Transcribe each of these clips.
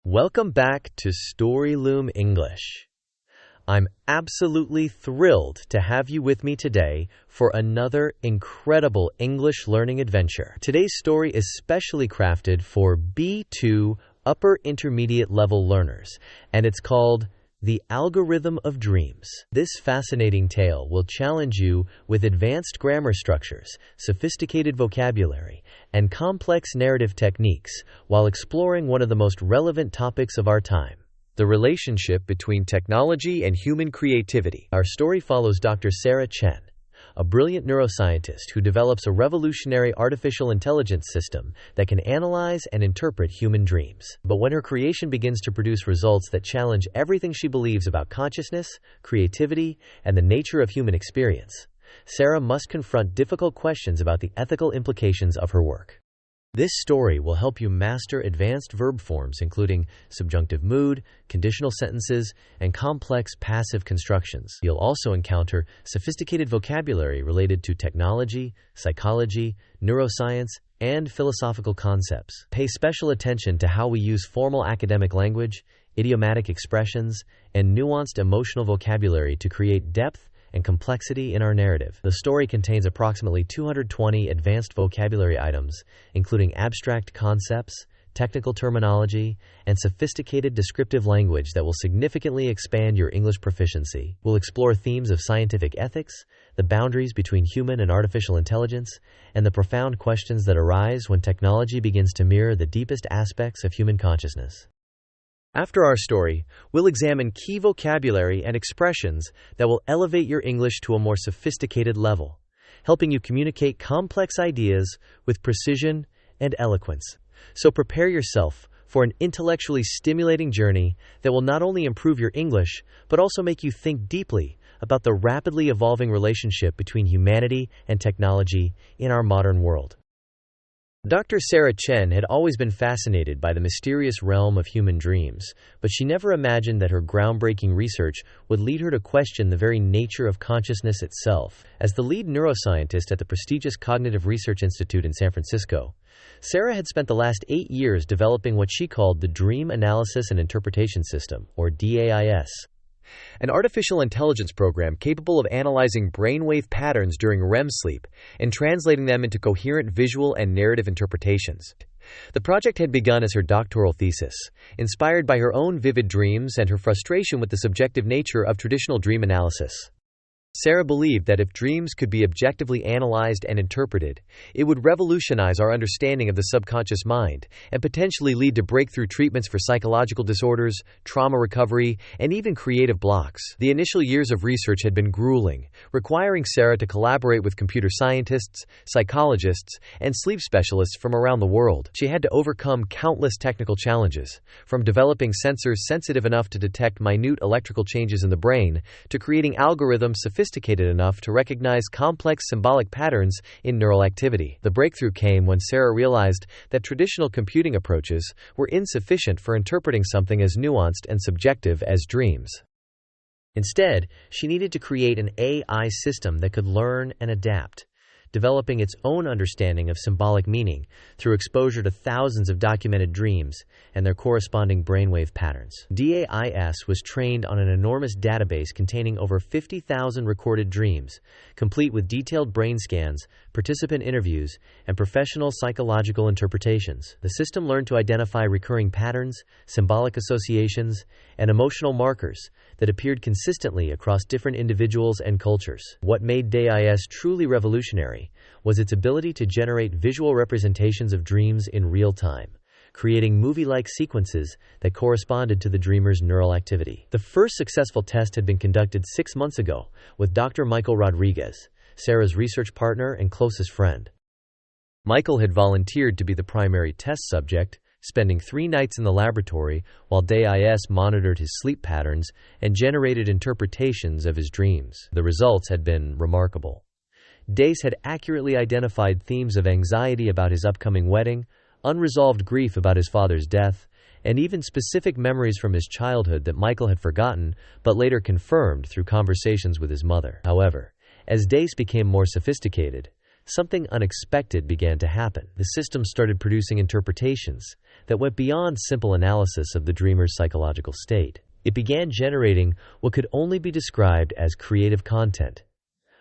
Welcome back to Storyloom English. I'm absolutely thrilled to have you with me today for another incredible English learning adventure. Today's story is specially crafted for B2 upper intermediate level learners, and it's called The Algorithm of Dreams. This fascinating tale will challenge you with advanced grammar structures, sophisticated vocabulary, and complex narrative techniques while exploring one of the most relevant topics of our time: the relationship between technology and human creativity. Our story follows Dr. Sarah Chen, a brilliant neuroscientist who develops a revolutionary artificial intelligence system that can analyze and interpret human dreams. But when her creation begins to produce results that challenge everything she believes about consciousness, creativity, and the nature of human experience, Sarah must confront difficult questions about the ethical implications of her work. This story will help you master advanced verb forms including subjunctive mood, conditional sentences, and complex passive constructions. You'll also encounter sophisticated vocabulary related to technology, psychology, neuroscience, and philosophical concepts. Pay special attention to how we use formal academic language, idiomatic expressions, and nuanced emotional vocabulary to create depth and complexity in our narrative. The story contains approximately 220 advanced vocabulary items, including abstract concepts, technical terminology, and sophisticated descriptive language that will significantly expand your English proficiency. We'll explore themes of scientific ethics, the boundaries between human and artificial intelligence, and the profound questions that arise when technology begins to mirror the deepest aspects of human consciousness. After our story, we'll examine key vocabulary and expressions that will elevate your English to a more sophisticated level, helping you communicate complex ideas with precision and eloquence. So prepare yourself for an intellectually stimulating journey that will not only improve your English, but also make you think deeply about the rapidly evolving relationship between humanity and technology in our modern world. Dr. Sarah Chen had always been fascinated by the mysterious realm of human dreams, but she never imagined that her groundbreaking research would lead her to question the very nature of consciousness itself. As the lead neuroscientist at the prestigious Cognitive Research Institute in San Francisco, Sarah had spent the last 8 years developing what she called the Dream Analysis and Interpretation System, or DAIS. An artificial intelligence program capable of analyzing brainwave patterns during REM sleep and translating them into coherent visual and narrative interpretations. The project had begun as her doctoral thesis, inspired by her own vivid dreams and her frustration with the subjective nature of traditional dream analysis. Sarah believed that if dreams could be objectively analyzed and interpreted, it would revolutionize our understanding of the subconscious mind and potentially lead to breakthrough treatments for psychological disorders, trauma recovery, and even creative blocks. The initial years of research had been grueling, requiring Sarah to collaborate with computer scientists, psychologists, and sleep specialists from around the world. She had to overcome countless technical challenges, from developing sensors sensitive enough to detect minute electrical changes in the brain to creating algorithms sophisticated enough to recognize complex symbolic patterns in neural activity. The breakthrough came when Sarah realized that traditional computing approaches were insufficient for interpreting something as nuanced and subjective as dreams. Instead, she needed to create an AI system that could learn and adapt, developing its own understanding of symbolic meaning through exposure to thousands of documented dreams and their corresponding brainwave patterns. DAIS was trained on an enormous database containing over 50,000 recorded dreams, complete with detailed brain scans, participant interviews, and professional psychological interpretations. The system learned to identify recurring patterns, symbolic associations, and emotional markers that appeared consistently across different individuals and cultures. What made DAIS truly revolutionary was its ability to generate visual representations of dreams in real time, creating movie-like sequences that corresponded to the dreamer's neural activity. The first successful test had been conducted 6 months ago with Dr. Michael Rodriguez, Sarah's research partner and closest friend. Michael had volunteered to be the primary test subject, spending 3 nights in the laboratory while DAIS monitored his sleep patterns and generated interpretations of his dreams. The results had been remarkable. DAIS had accurately identified themes of anxiety about his upcoming wedding, unresolved grief about his father's death, and even specific memories from his childhood that Michael had forgotten but later confirmed through conversations with his mother. However, as DAIS became more sophisticated, something unexpected began to happen. The system started producing interpretations that went beyond simple analysis of the dreamer's psychological state. It began generating what could only be described as creative content,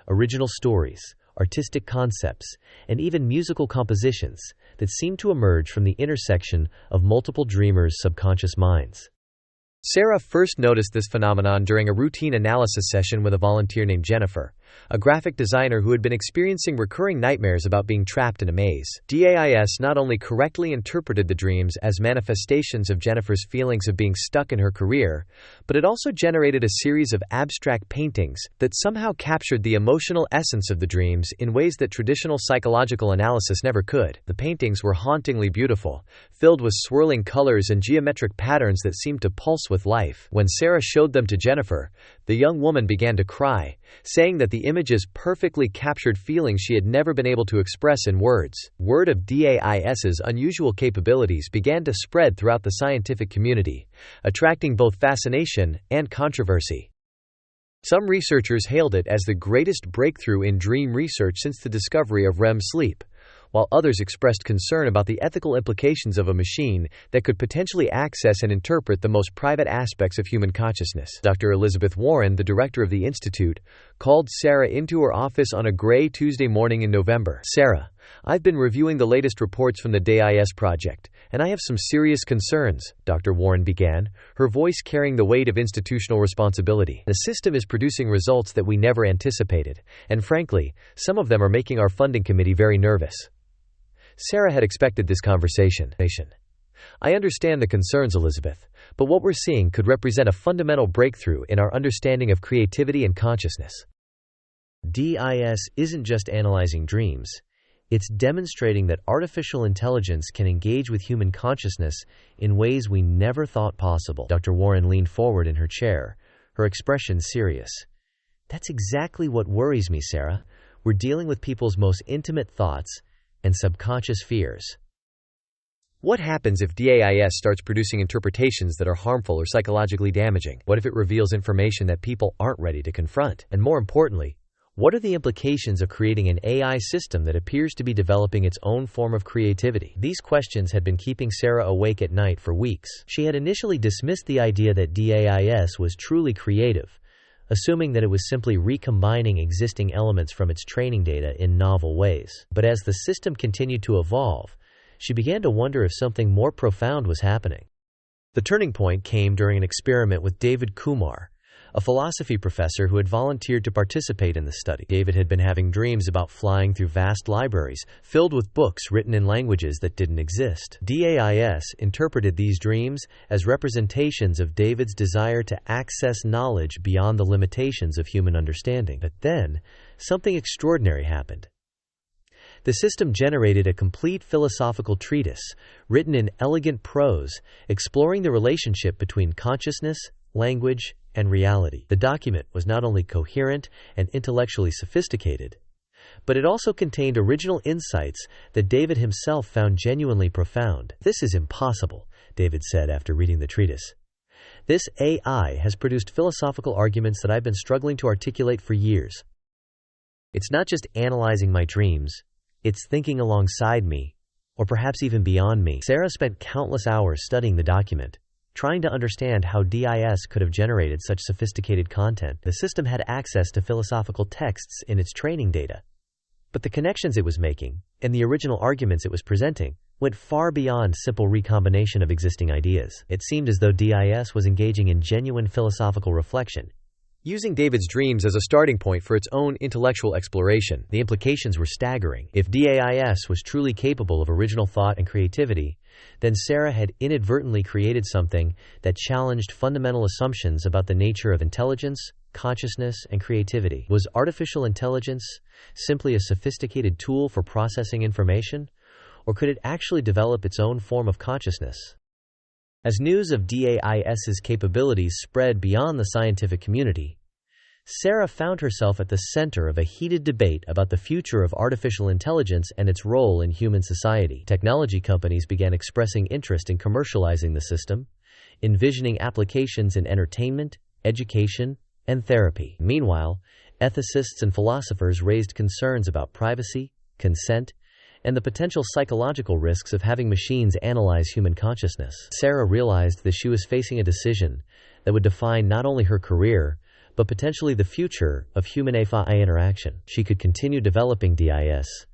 original stories, artistic concepts, and even musical compositions that seemed to emerge from the intersection of multiple dreamers' subconscious minds. Sarah first noticed this phenomenon during a routine analysis session with a volunteer named Jennifer, a graphic designer who had been experiencing recurring nightmares about being trapped in a maze. DAIS not only correctly interpreted the dreams as manifestations of Jennifer's feelings of being stuck in her career, but it also generated a series of abstract paintings that somehow captured the emotional essence of the dreams in ways that traditional psychological analysis never could. The paintings were hauntingly beautiful, filled with swirling colors and geometric patterns that seemed to pulse with life. When Sarah showed them to Jennifer, the young woman began to cry, saying that the images perfectly captured feelings she had never been able to express in words. Word of DAIS's unusual capabilities began to spread throughout the scientific community, attracting both fascination and controversy. Some researchers hailed it as the greatest breakthrough in dream research since the discovery of REM sleep, while others expressed concern about the ethical implications of a machine that could potentially access and interpret the most private aspects of human consciousness. Dr. Elizabeth Warren, the director of the institute, called Sarah into her office on a gray Tuesday morning in November. "Sarah, I've been reviewing the latest reports from the DAIS project, and I have some serious concerns," Dr. Warren began, her voice carrying the weight of institutional responsibility. "The system is producing results that we never anticipated, and frankly, some of them are making our funding committee very nervous." Sarah had expected this conversation. "I understand the concerns, Elizabeth, but what we're seeing could represent a fundamental breakthrough in our understanding of creativity and consciousness." DIS isn't just analyzing dreams. It's demonstrating that artificial intelligence can engage with human consciousness in ways we never thought possible. Dr. Warren leaned forward in her chair, her expression serious. "That's exactly what worries me, Sarah. We're dealing with people's most intimate thoughts and subconscious fears." What happens if DAIS starts producing interpretations that are harmful or psychologically damaging? What if it reveals information that people aren't ready to confront? And more importantly, what are the implications of creating an AI system that appears to be developing its own form of creativity? These questions had been keeping Sarah awake at night for weeks. She had initially dismissed the idea that DAIS was truly creative, assuming that it was simply recombining existing elements from its training data in novel ways. But as the system continued to evolve, she began to wonder if something more profound was happening. The turning point came during an experiment with David Kumar, a philosophy professor who had volunteered to participate in the study. David had been having dreams about flying through vast libraries filled with books written in languages that didn't exist. DAIS interpreted these dreams as representations of David's desire to access knowledge beyond the limitations of human understanding. But then, something extraordinary happened. The system generated a complete philosophical treatise, written in elegant prose, exploring the relationship between consciousness, language, and reality. The document was not only coherent and intellectually sophisticated, but it also contained original insights that David himself found genuinely profound. "This is impossible," David said after reading the treatise. "This AI has produced philosophical arguments that I've been struggling to articulate for years. It's not just analyzing my dreams, it's thinking alongside me, or perhaps even beyond me." Sarah spent countless hours studying the document, trying to understand how DIS could have generated such sophisticated content. The system had access to philosophical texts in its training data, but the connections it was making, and the original arguments it was presenting, went far beyond simple recombination of existing ideas. It seemed as though DIS was engaging in genuine philosophical reflection, using David's dreams as a starting point for its own intellectual exploration. The implications were staggering. If DAIS was truly capable of original thought and creativity, then Sarah had inadvertently created something that challenged fundamental assumptions about the nature of intelligence, consciousness, and creativity. Was artificial intelligence simply a sophisticated tool for processing information, or could it actually develop its own form of consciousness? As news of DAIS's capabilities spread beyond the scientific community, Sarah found herself at the center of a heated debate about the future of artificial intelligence and its role in human society. Technology companies began expressing interest in commercializing the system, envisioning applications in entertainment, education, and therapy. Meanwhile, ethicists and philosophers raised concerns about privacy, consent, and the potential psychological risks of having machines analyze human consciousness. Sarah realized that she was facing a decision that would define not only her career, but potentially the future of human-AI interaction. She could continue developing DIS,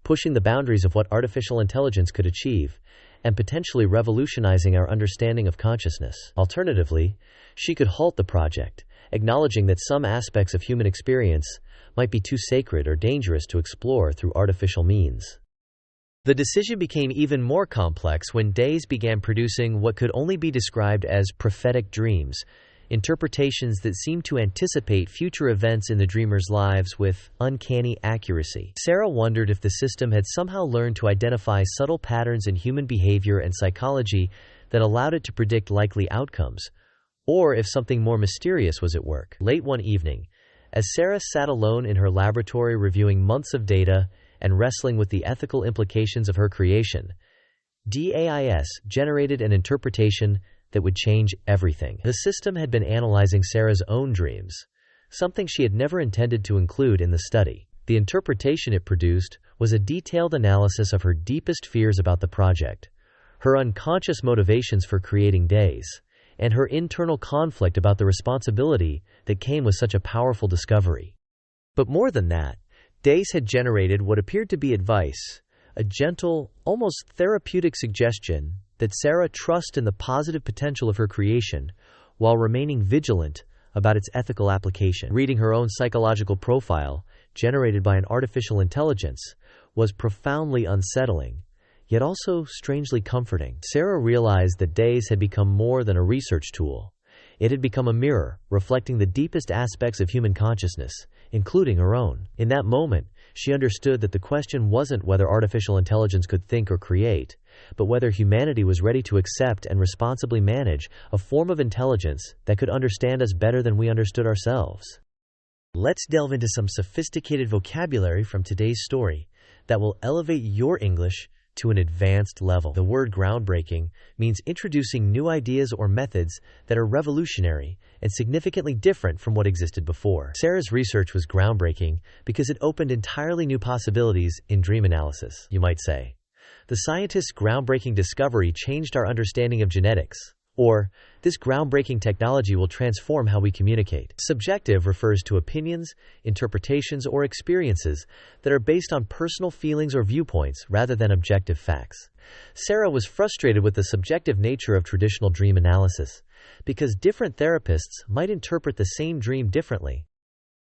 pushing the boundaries of what artificial intelligence could achieve, and potentially revolutionizing our understanding of consciousness. Alternatively, she could halt the project, acknowledging that some aspects of human experience might be too sacred or dangerous to explore through artificial means. The decision became even more complex when Days began producing what could only be described as prophetic dreams, interpretations that seemed to anticipate future events in the dreamers' lives with uncanny accuracy. Sarah wondered if the system had somehow learned to identify subtle patterns in human behavior and psychology that allowed it to predict likely outcomes, or if something more mysterious was at work. Late one evening, as Sarah sat alone in her laboratory reviewing months of data and wrestling with the ethical implications of her creation, DAIS generated an interpretation that would change everything. The system had been analyzing Sarah's own dreams, something she had never intended to include in the study. The interpretation it produced was a detailed analysis of her deepest fears about the project, her unconscious motivations for creating Days, and her internal conflict about the responsibility that came with such a powerful discovery. But more than that, Days had generated what appeared to be advice, a gentle, almost therapeutic suggestion that Sarah trust in the positive potential of her creation while remaining vigilant about its ethical application. Reading her own psychological profile, generated by an artificial intelligence, was profoundly unsettling, yet also strangely comforting. Sarah realized that Days had become more than a research tool. It had become a mirror, reflecting the deepest aspects of human consciousness, including her own. In that moment, she understood that the question wasn't whether artificial intelligence could think or create, but whether humanity was ready to accept and responsibly manage a form of intelligence that could understand us better than we understood ourselves. Let's delve into some sophisticated vocabulary from today's story that will elevate your English to an advanced level. The word groundbreaking means introducing new ideas or methods that are revolutionary and significantly different from what existed before. Sarah's research was groundbreaking because it opened entirely new possibilities in dream analysis, you might say. The scientist's groundbreaking discovery changed our understanding of genetics, or this groundbreaking technology will transform how we communicate. Subjective refers to opinions, interpretations, or experiences that are based on personal feelings or viewpoints rather than objective facts. Sarah was frustrated with the subjective nature of traditional dream analysis because different therapists might interpret the same dream differently.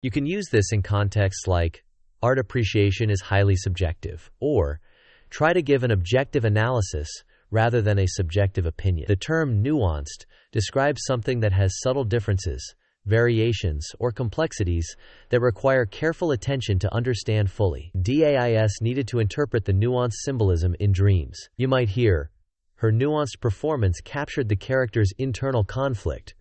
You can use this in contexts like, art appreciation is highly subjective, or try to give an objective analysis rather than a subjective opinion. The term nuanced describes something that has subtle differences, variations, or complexities that require careful attention to understand fully. DAIS needed to interpret the nuanced symbolism in dreams. You might hear, her nuanced performance captured the character's internal conflict,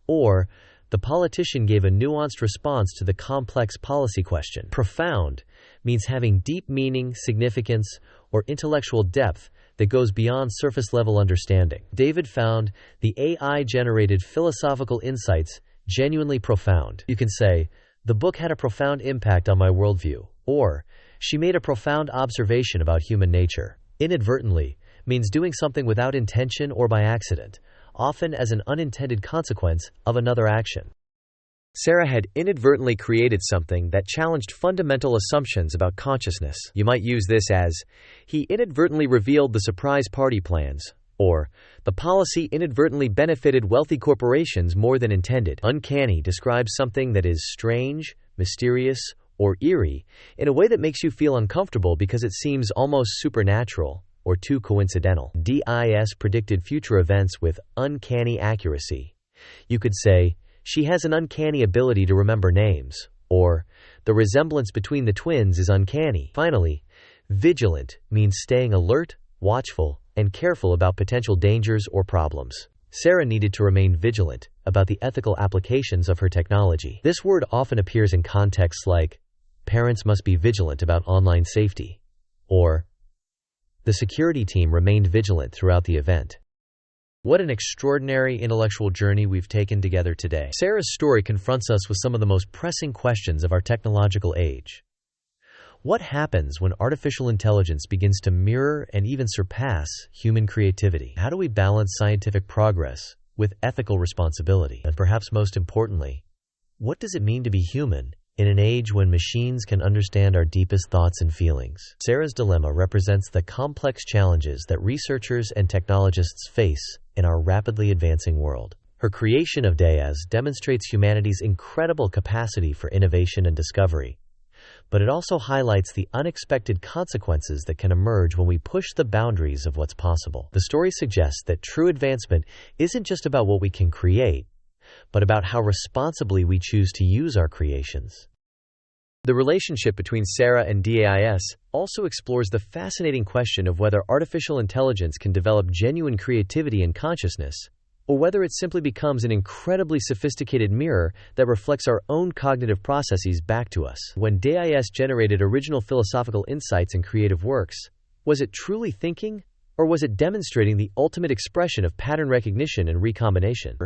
or the politician gave a nuanced response to the complex policy question. Profound means having deep meaning, significance, or intellectual depth that goes beyond surface-level understanding. David found the AI-generated philosophical insights genuinely profound. You can say, the book had a profound impact on my worldview, or she made a profound observation about human nature. Inadvertently means doing something without intention or by accident, often as an unintended consequence of another action. Sarah had inadvertently created something that challenged fundamental assumptions about consciousness. You might use this as, he inadvertently revealed the surprise party plans, or the policy inadvertently benefited wealthy corporations more than intended. Uncanny describes something that is strange, mysterious, or eerie in a way that makes you feel uncomfortable because it seems almost supernatural or too coincidental. DIS predicted future events with uncanny accuracy. You could say, she has an uncanny ability to remember names, or the resemblance between the twins is uncanny. Finally, vigilant means staying alert, watchful, and careful about potential dangers or problems. Sarah needed to remain vigilant about the ethical applications of her technology. This word often appears in contexts like, parents must be vigilant about online safety, or the security team remained vigilant throughout the event. What an extraordinary intellectual journey we've taken together today. Sarah's story confronts us with some of the most pressing questions of our technological age. What happens when artificial intelligence begins to mirror and even surpass human creativity? How do we balance scientific progress with ethical responsibility? And perhaps most importantly, what does it mean to be human in an age when machines can understand our deepest thoughts and feelings? Sarah's dilemma represents the complex challenges that researchers and technologists face in our rapidly advancing world. Her creation of Deas demonstrates humanity's incredible capacity for innovation and discovery, but it also highlights the unexpected consequences that can emerge when we push the boundaries of what's possible. The story suggests that true advancement isn't just about what we can create, but about how responsibly we choose to use our creations. The relationship between Sarah and DAIS also explores the fascinating question of whether artificial intelligence can develop genuine creativity and consciousness, or whether it simply becomes an incredibly sophisticated mirror that reflects our own cognitive processes back to us. When DAIS generated original philosophical insights and creative works, was it truly thinking, or was it demonstrating the ultimate expression of pattern recognition and recombination?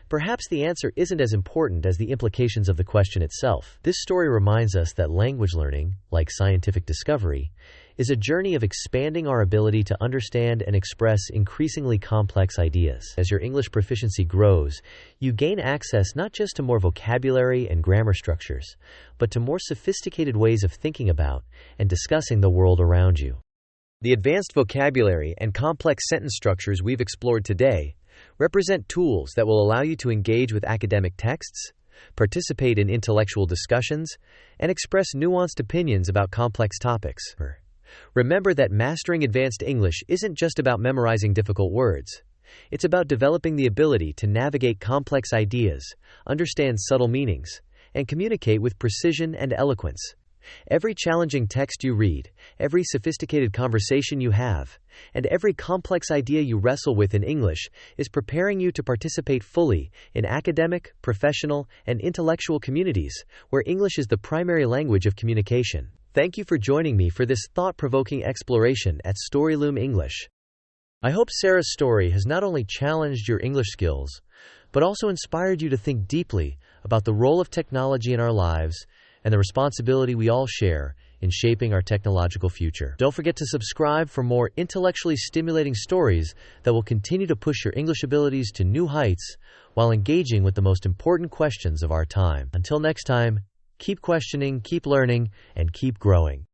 Perhaps the answer isn't as important as the implications of the question itself. This story reminds us that language learning, like scientific discovery, is a journey of expanding our ability to understand and express increasingly complex ideas. As your English proficiency grows, you gain access not just to more vocabulary and grammar structures, but to more sophisticated ways of thinking about and discussing the world around you. The advanced vocabulary and complex sentence structures we've explored today represent tools that will allow you to engage with academic texts, participate in intellectual discussions, and express nuanced opinions about complex topics. Remember that mastering advanced English isn't just about memorizing difficult words. It's about developing the ability to navigate complex ideas, understand subtle meanings, and communicate with precision and eloquence. Every challenging text you read, every sophisticated conversation you have, and every complex idea you wrestle with in English is preparing you to participate fully in academic, professional, and intellectual communities where English is the primary language of communication. Thank you for joining me for this thought-provoking exploration at Storyloom English. I hope Sarah's story has not only challenged your English skills, but also inspired you to think deeply about the role of technology in our lives and the responsibility we all share in shaping our technological future. Don't forget to subscribe for more intellectually stimulating stories that will continue to push your English abilities to new heights while engaging with the most important questions of our time. Until next time, keep questioning, keep learning, and keep growing.